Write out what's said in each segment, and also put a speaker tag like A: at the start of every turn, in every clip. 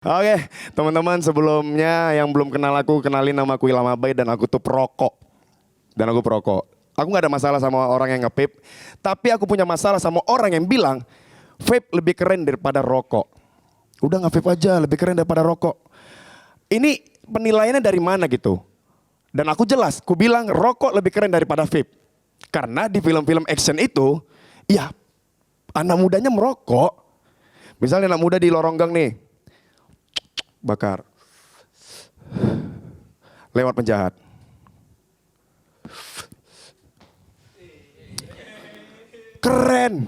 A: Oke, teman-teman sebelumnya yang belum kenal aku, kenalin nama aku Ilham Abai dan aku tuh perokok. Dan aku perokok. Aku gak ada masalah sama orang yang nge-vape, tapi aku punya masalah sama orang yang bilang vape lebih keren daripada rokok. Udah nge-vape aja lebih keren daripada rokok. Ini penilaiannya dari mana gitu? Dan aku jelas, aku bilang rokok lebih keren daripada vape. Karena di film-film action itu, ya anak mudanya merokok. Misalnya anak muda di lorong gang nih, bakar. Lewat penjahat. Keren.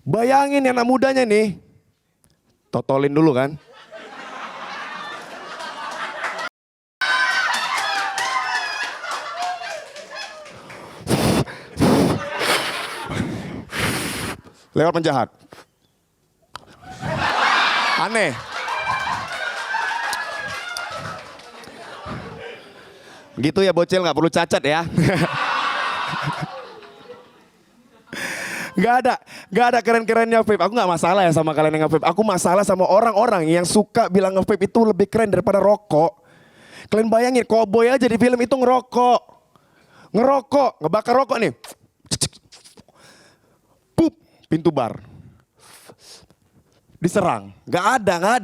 A: Bayangin anak mudanya nih. Totolin dulu kan. Lewat penjahat. Aneh. Gitu ya bocil, gak perlu cacat ya. Gak ada keren-kerennya vape. Aku gak masalah ya sama kalian yang nge-vape. Aku masalah sama orang-orang yang suka bilang nge-vape itu lebih keren daripada rokok. Kalian bayangin, cowboy aja di film itu ngerokok. Ngebakar rokok nih. Pup, pintu bar. Diserang. Gak ada.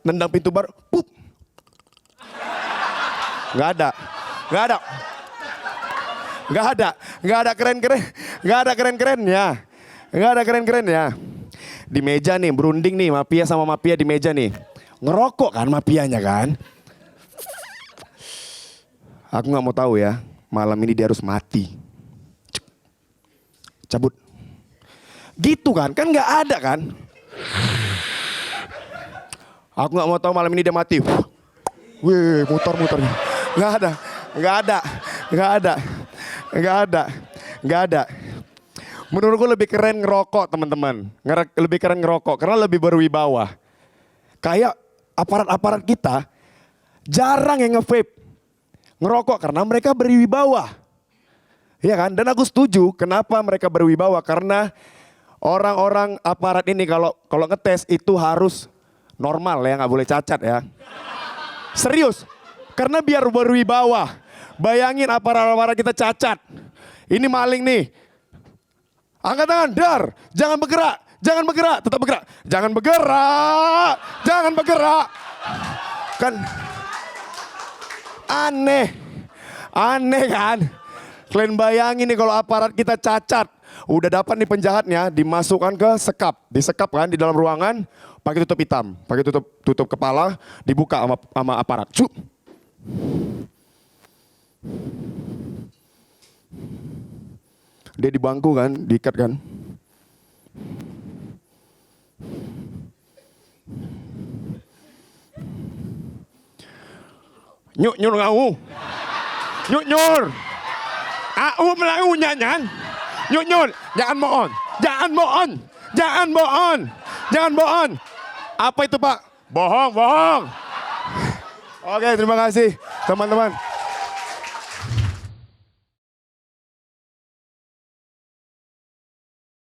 A: Nendang pintu bar, pup. Gak ada keren-kerennya. Di meja nih, berunding nih, mafia sama mafia di meja nih. Ngerokok kan mafianya kan. Aku gak mau tahu ya, malam ini dia harus mati. Cabut. Gitu kan gak ada kan. Aku gak mau tahu malam ini dia mati. Wih, muter. Gak ada. Menurutku lebih keren ngerokok teman-teman. Lebih keren ngerokok karena lebih berwibawa. Kayak aparat-aparat kita jarang yang nge-vape. Ngerokok karena mereka berwibawa. Iya kan? Dan aku setuju kenapa mereka berwibawa. Karena orang-orang aparat ini kalau ngetes itu harus normal ya, gak boleh cacat ya. Serius. Karena biar berwibawa. Bayangin aparat-aparat kita cacat. Ini maling nih. Angkat tangan, dar. Jangan bergerak, tetap bergerak. Jangan bergerak. Kan aneh kan. Kalian bayangin nih kalau aparat kita cacat. Udah dapat nih penjahatnya, dimasukkan ke sekap. Disekap kan di dalam ruangan, pakai tutup hitam. Pakai tutup kepala, dibuka sama aparat. Cuk. Dia di bangku kan, diikat kan. Nyur ngau. Nyur. Au melau nyanyan. Nyur, jangan bohong. Apa itu Pak? Bohong. Oke, terima kasih teman-teman.